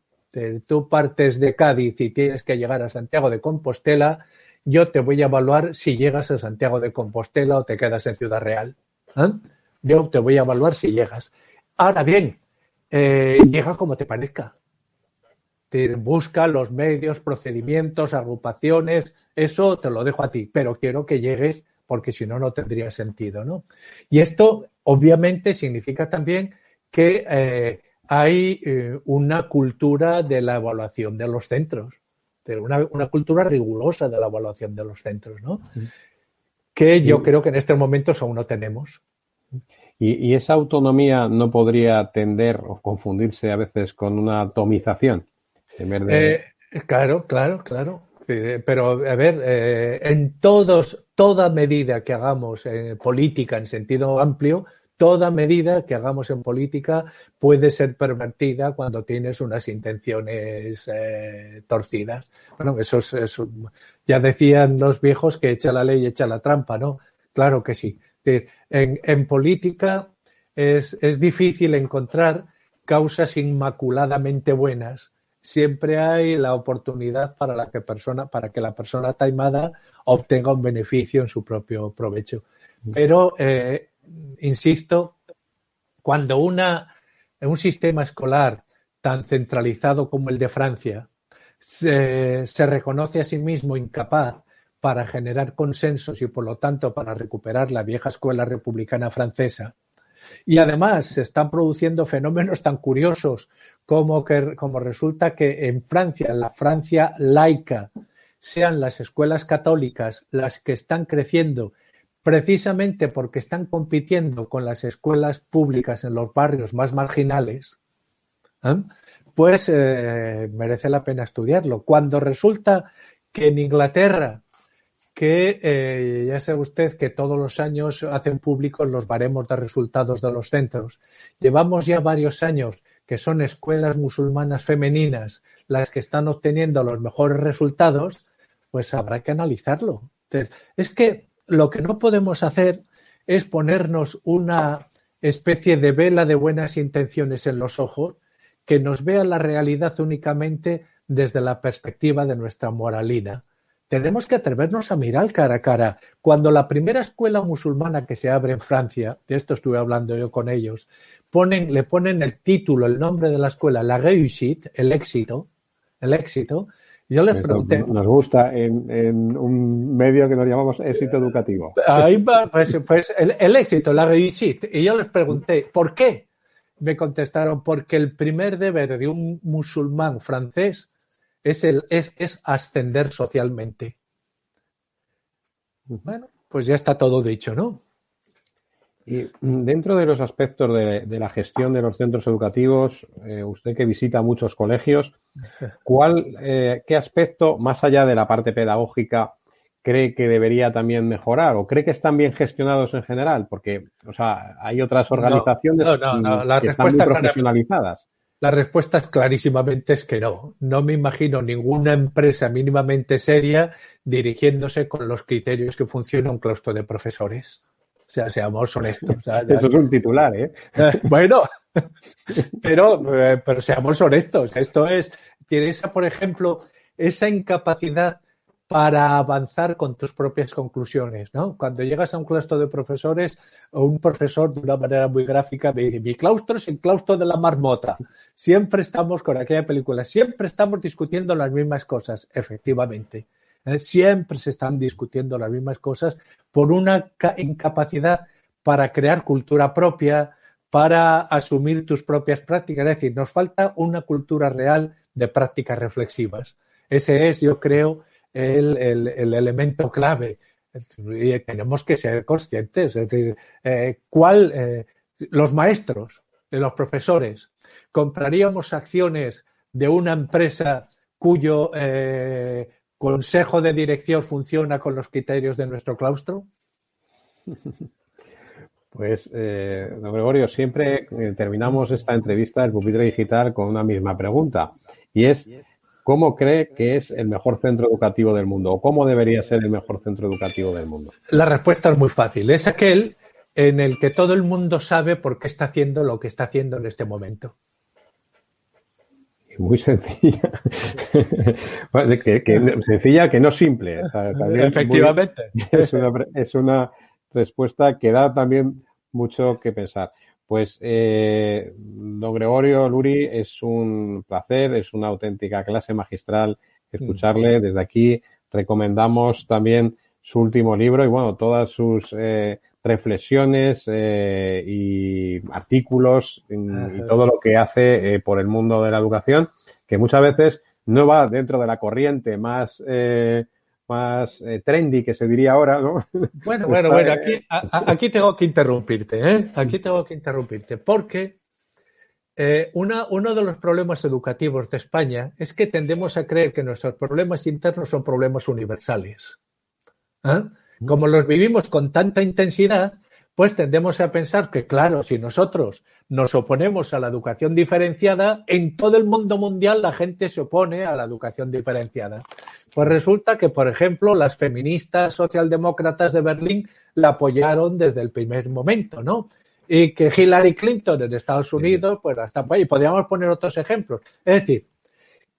tú partes de Cádiz y tienes que llegar a Santiago de Compostela, yo te voy a evaluar si llegas a Santiago de Compostela o te quedas en Ciudad Real. Yo te voy a evaluar si llegas. Ahora bien, llega como te parezca. Busca los medios, procedimientos, agrupaciones, eso te lo dejo a ti, pero quiero que llegues porque si no, no tendría sentido, ¿no? Y esto obviamente significa también que hay una cultura de la evaluación de los centros, una cultura rigurosa de la evaluación de los centros, ¿no? Que yo creo que en estos momentos aún no tenemos. ¿Y esa autonomía no podría tender o confundirse a veces con una atomización? En vez de... Claro. Pero, a ver, en toda medida que hagamos política en sentido amplio, toda medida que hagamos en política puede ser pervertida cuando tienes unas intenciones torcidas. Bueno, eso ya decían los viejos que echa la ley, echa la trampa, ¿no? Claro que sí. En política es difícil encontrar causas inmaculadamente buenas. Siempre hay la oportunidad para que la persona taimada obtenga un beneficio en su propio provecho. Pero, insisto, cuando un sistema escolar tan centralizado como el de Francia se reconoce a sí mismo incapaz para generar consensos y, por lo tanto, para recuperar la vieja escuela republicana francesa, y además se están produciendo fenómenos tan curiosos como resulta que en Francia, la Francia laica, sean las escuelas católicas las que están creciendo precisamente porque están compitiendo con las escuelas públicas en los barrios más marginales, pues merece la pena estudiarlo. Cuando resulta que en Inglaterra, que ya sabe usted que todos los años hacen públicos los baremos de resultados de los centros. Llevamos ya varios años que son escuelas musulmanas femeninas las que están obteniendo los mejores resultados, pues habrá que analizarlo. Entonces, es que lo que no podemos hacer es ponernos una especie de vela de buenas intenciones en los ojos que nos vea la realidad únicamente desde la perspectiva de nuestra moralina. Tenemos que atrevernos a mirar cara a cara. Cuando la primera escuela musulmana que se abre en Francia, de esto estuve hablando yo con ellos, le ponen el título, el nombre de la escuela, la réussite, el éxito, Yo les pregunté. Nos gusta en un medio que nos llamamos éxito educativo. Ahí va, pues el éxito, la réussite. Y yo les pregunté, ¿por qué? Me contestaron, porque el primer deber de un musulmán francés es ascender socialmente. Bueno, pues ya está todo dicho, ¿no? Y dentro de los aspectos de la gestión de los centros educativos, usted que visita muchos colegios, ¿qué aspecto, más allá de la parte pedagógica, cree que debería también mejorar? ¿O cree que están bien gestionados en general? Porque, o sea, hay otras organizaciones que están muy profesionalizadas. La respuesta es clarísimamente es que no. No me imagino ninguna empresa mínimamente seria dirigiéndose con los criterios que funciona un claustro de profesores. O sea, seamos honestos. O sea, eso es un titular, ¿eh? Bueno, pero seamos honestos. Esto es, tienes, por ejemplo, esa incapacidad para avanzar con tus propias conclusiones, ¿no? Cuando llegas a un claustro de profesores, o un profesor de una manera muy gráfica me dice, mi claustro es el claustro de la marmota. Siempre estamos con aquella película, siempre estamos discutiendo las mismas cosas, efectivamente. Siempre se están discutiendo las mismas cosas por una incapacidad para crear cultura propia, para asumir tus propias prácticas. Es decir, nos falta una cultura real de prácticas reflexivas. Ese es, yo creo, el elemento clave. Y tenemos que ser conscientes. Es decir, los maestros, los profesores, ¿compraríamos acciones de una empresa cuyo consejo de dirección funciona con los criterios de nuestro claustro? Pues, don Gregorio, siempre terminamos esta entrevista del Pupitre Digital con una misma pregunta, y es, ¿cómo cree que es el mejor centro educativo del mundo? ¿O cómo debería ser el mejor centro educativo del mundo? La respuesta es muy fácil. Es aquel en el que todo el mundo sabe por qué está haciendo lo que está haciendo en este momento. Muy sencilla. Sencilla que no simple. O sea, efectivamente. Es una respuesta que da también mucho que pensar. Pues, don Gregorio Luri, es un placer, es una auténtica clase magistral escucharle. Desde aquí recomendamos también su último libro y, bueno, todas sus reflexiones y artículos y todo lo que hace por el mundo de la educación, que muchas veces no va dentro de la corriente más trendy, que se diría ahora, ¿no? Bueno, aquí tengo que interrumpirte, ¿eh? Aquí tengo que interrumpirte, porque uno de los problemas educativos de España es que tendemos a creer que nuestros problemas internos son problemas universales. Como los vivimos con tanta intensidad, pues tendemos a pensar que, claro, si nosotros nos oponemos a la educación diferenciada, en todo el mundo mundial la gente se opone a la educación diferenciada. Pues resulta que, por ejemplo, las feministas socialdemócratas de Berlín la apoyaron desde el primer momento, ¿no? Y que Hillary Clinton en Estados Unidos, pues hasta pues, y podríamos poner otros ejemplos. Es decir,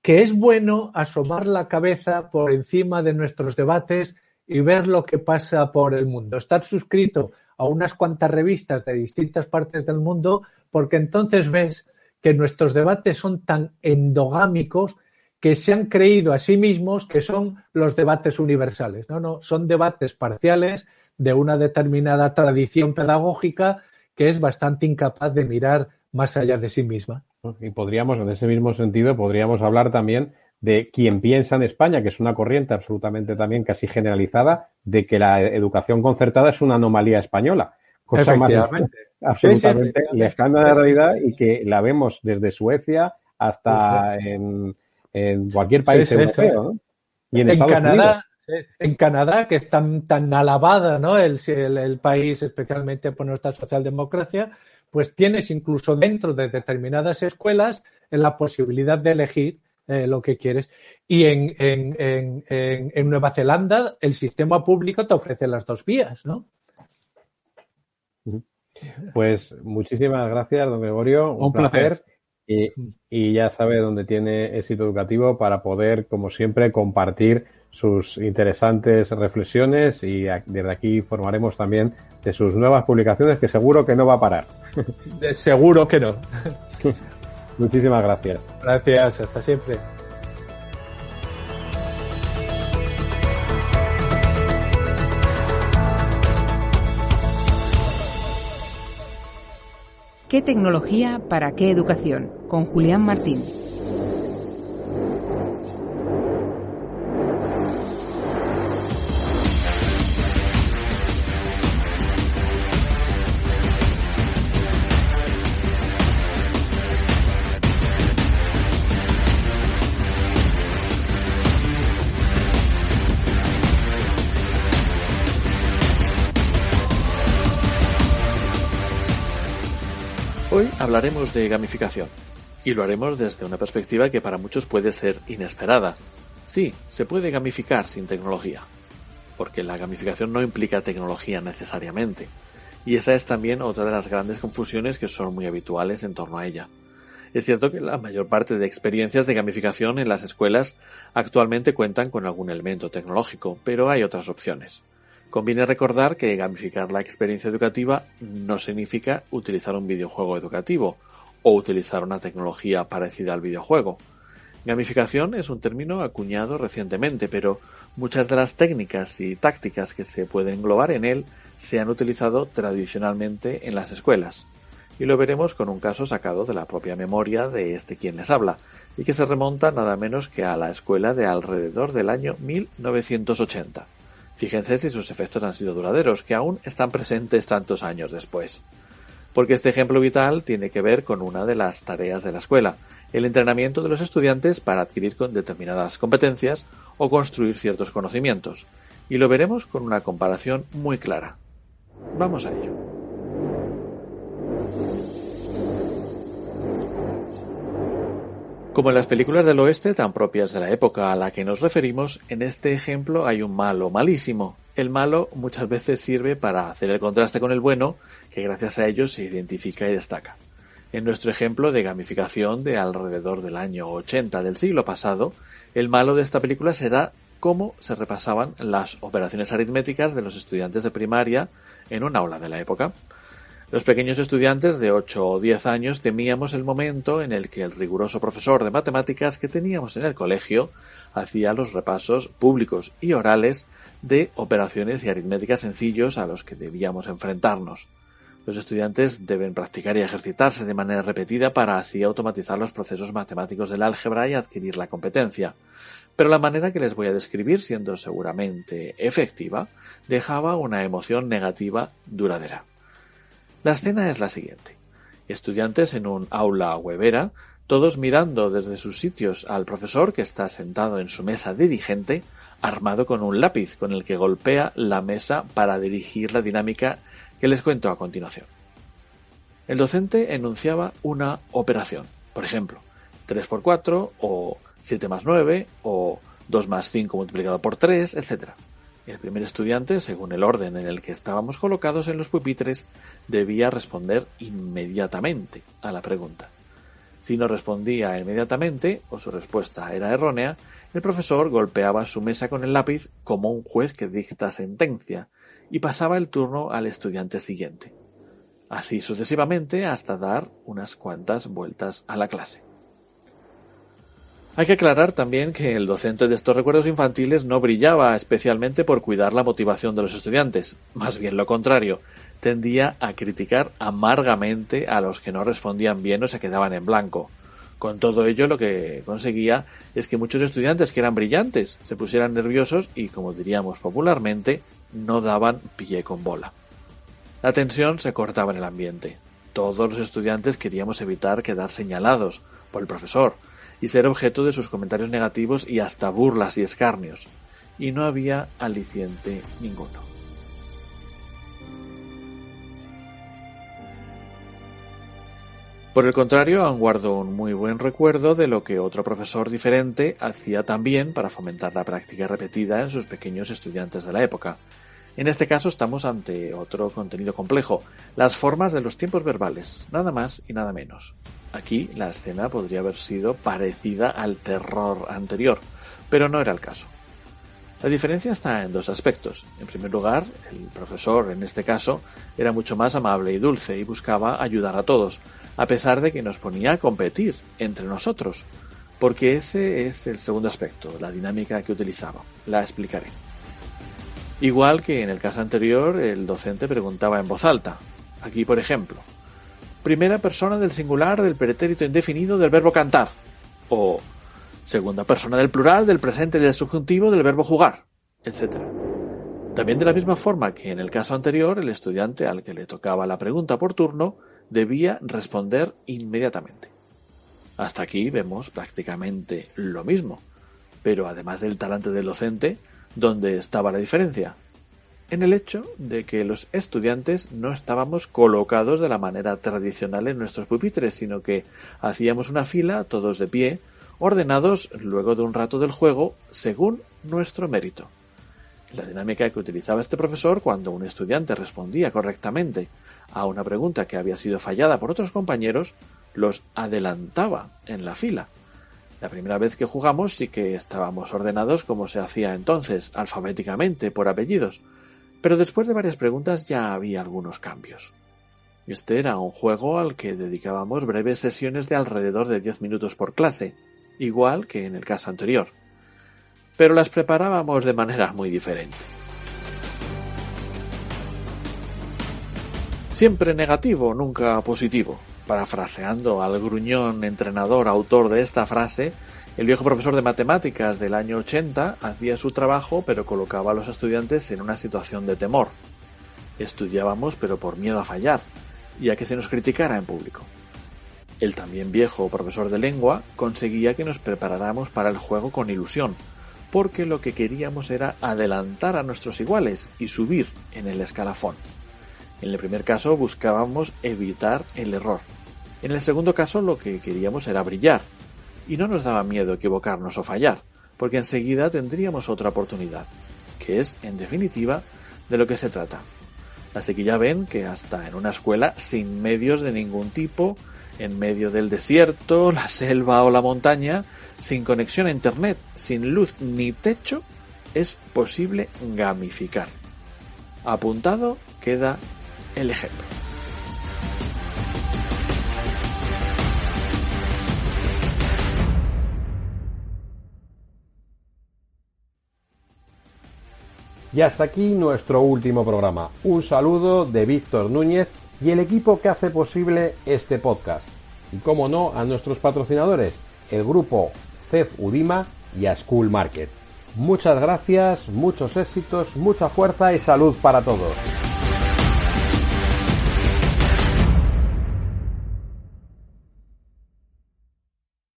que es bueno asomar la cabeza por encima de nuestros debates y ver lo que pasa por el mundo. Estar suscrito a unas cuantas revistas de distintas partes del mundo, porque entonces ves que nuestros debates son tan endogámicos que se han creído a sí mismos que son los debates universales. No, son debates parciales de una determinada tradición pedagógica que es bastante incapaz de mirar más allá de sí misma. Y podríamos, en ese mismo sentido, podríamos hablar también de quien piensa en España, que es una corriente absolutamente también casi generalizada, de que la educación concertada es una anomalía española. Cosa más absolutamente lejana de la realidad y que la vemos desde Suecia hasta en cualquier país europeo, ¿no? Y en Estados Unidos. En Canadá, que es tan alabada, ¿no? El país, especialmente por nuestra socialdemocracia, pues tienes incluso dentro de determinadas escuelas la posibilidad de elegir lo que quieres. Y en Nueva Zelanda el sistema público te ofrece las dos vías, ¿no? Pues muchísimas gracias, don Gregorio. Un placer. Y ya sabe dónde tiene éxito educativo para poder, como siempre, compartir sus interesantes reflexiones y desde aquí informaremos también de sus nuevas publicaciones, que seguro que no va a parar. Seguro que no. Muchísimas gracias. Gracias, hasta siempre. ¿Qué tecnología para qué educación? Con Julián Martín. Hoy hablaremos de gamificación, y lo haremos desde una perspectiva que para muchos puede ser inesperada. Sí, se puede gamificar sin tecnología, porque la gamificación no implica tecnología necesariamente, y esa es también otra de las grandes confusiones que son muy habituales en torno a ella. Es cierto que la mayor parte de experiencias de gamificación en las escuelas actualmente cuentan con algún elemento tecnológico, pero hay otras opciones. Conviene recordar que gamificar la experiencia educativa no significa utilizar un videojuego educativo o utilizar una tecnología parecida al videojuego. Gamificación es un término acuñado recientemente, pero muchas de las técnicas y tácticas que se pueden englobar en él se han utilizado tradicionalmente en las escuelas. Y lo veremos con un caso sacado de la propia memoria de quien les habla, y que se remonta nada menos que a la escuela de alrededor del año 1980. Fíjense si sus efectos han sido duraderos, que aún están presentes tantos años después. Porque este ejemplo vital tiene que ver con una de las tareas de la escuela, el entrenamiento de los estudiantes para adquirir determinadas competencias o construir ciertos conocimientos. Y lo veremos con una comparación muy clara. Vamos a ello. Como en las películas del oeste tan propias de la época a la que nos referimos, en este ejemplo hay un malo malísimo. El malo muchas veces sirve para hacer el contraste con el bueno, que gracias a ello se identifica y destaca. En nuestro ejemplo de gamificación de alrededor del año 80 del siglo pasado, el malo de esta película será cómo se repasaban las operaciones aritméticas de los estudiantes de primaria en un aula de la época. Los pequeños estudiantes de 8 o 10 años temíamos el momento en el que el riguroso profesor de matemáticas que teníamos en el colegio hacía los repasos públicos y orales de operaciones y aritméticas sencillos a los que debíamos enfrentarnos. Los estudiantes deben practicar y ejercitarse de manera repetida para así automatizar los procesos matemáticos del álgebra y adquirir la competencia. Pero la manera que les voy a describir, siendo seguramente efectiva, dejaba una emoción negativa duradera. La escena es la siguiente. Estudiantes en un aula huevera, todos mirando desde sus sitios al profesor que está sentado en su mesa dirigente, armado con un lápiz con el que golpea la mesa para dirigir la dinámica que les cuento a continuación. El docente enunciaba una operación, por ejemplo, 3 por 4 o 7 más 9 o 2 más 5 multiplicado por 3, etc. El primer estudiante, según el orden en el que estábamos colocados en los pupitres, debía responder inmediatamente a la pregunta. Si no respondía inmediatamente, o su respuesta era errónea, el profesor golpeaba su mesa con el lápiz como un juez que dicta sentencia y pasaba el turno al estudiante siguiente. Así sucesivamente hasta dar unas cuantas vueltas a la clase. Hay que aclarar también que el docente de estos recuerdos infantiles no brillaba especialmente por cuidar la motivación de los estudiantes, más bien lo contrario, tendía a criticar amargamente a los que no respondían bien o se quedaban en blanco. Con todo ello lo que conseguía es que muchos estudiantes que eran brillantes se pusieran nerviosos y, como diríamos popularmente, no daban pie con bola. La tensión se cortaba en el ambiente. Todos los estudiantes queríamos evitar quedar señalados por el profesor y ser objeto de sus comentarios negativos y hasta burlas y escarnios, y no había aliciente ninguno. Por el contrario, aún guardo un muy buen recuerdo de lo que otro profesor diferente hacía también para fomentar la práctica repetida en sus pequeños estudiantes de la época. En este caso estamos ante otro contenido complejo, las formas de los tiempos verbales, nada más y nada menos. Aquí la escena podría haber sido parecida al terror anterior, pero no era el caso. La diferencia está en dos aspectos. En primer lugar, el profesor, en este caso, era mucho más amable y dulce y buscaba ayudar a todos, a pesar de que nos ponía a competir entre nosotros, porque ese es el segundo aspecto, la dinámica que utilizaba. La explicaré. Igual que en el caso anterior, el docente preguntaba en voz alta. Aquí, por ejemplo, primera persona del singular del pretérito indefinido del verbo cantar, o segunda persona del plural del presente del subjuntivo del verbo jugar, etc. También de la misma forma que en el caso anterior, el estudiante al que le tocaba la pregunta por turno debía responder inmediatamente. Hasta aquí vemos prácticamente lo mismo, pero además del talante del docente, ¿dónde estaba la diferencia? En el hecho de que los estudiantes no estábamos colocados de la manera tradicional en nuestros pupitres, sino que hacíamos una fila, todos de pie, ordenados luego de un rato del juego, según nuestro mérito. La dinámica que utilizaba este profesor cuando un estudiante respondía correctamente a una pregunta que había sido fallada por otros compañeros, los adelantaba en la fila. La primera vez que jugamos sí que estábamos ordenados como se hacía entonces, alfabéticamente, por apellidos, pero después de varias preguntas ya había algunos cambios. Este era un juego al que dedicábamos breves sesiones de alrededor de 10 minutos por clase, igual que en el caso anterior, pero las preparábamos de manera muy diferente. Siempre negativo, nunca positivo. Parafraseando al gruñón entrenador autor de esta frase, el viejo profesor de matemáticas del año 80 hacía su trabajo pero colocaba a los estudiantes en una situación de temor. Estudiábamos pero por miedo a fallar y a que se nos criticara en público. El también viejo profesor de lengua conseguía que nos preparáramos para el juego con ilusión, porque lo que queríamos era adelantar a nuestros iguales y subir en el escalafón. En el primer caso buscábamos evitar el error. En el segundo caso lo que queríamos era brillar. Y no nos daba miedo equivocarnos o fallar, porque enseguida tendríamos otra oportunidad, que es, en definitiva, de lo que se trata. Así que ya ven que hasta en una escuela sin medios de ningún tipo, en medio del desierto, la selva o la montaña, sin conexión a internet, sin luz ni techo, es posible gamificar. Apuntado queda el ejemplo. Y hasta aquí nuestro último programa. Un saludo de Víctor Núñez y el equipo que hace posible este podcast. Y como no, a nuestros patrocinadores, el grupo CEF Udima y a School Market. Muchas gracias, muchos éxitos, mucha fuerza y salud para todos.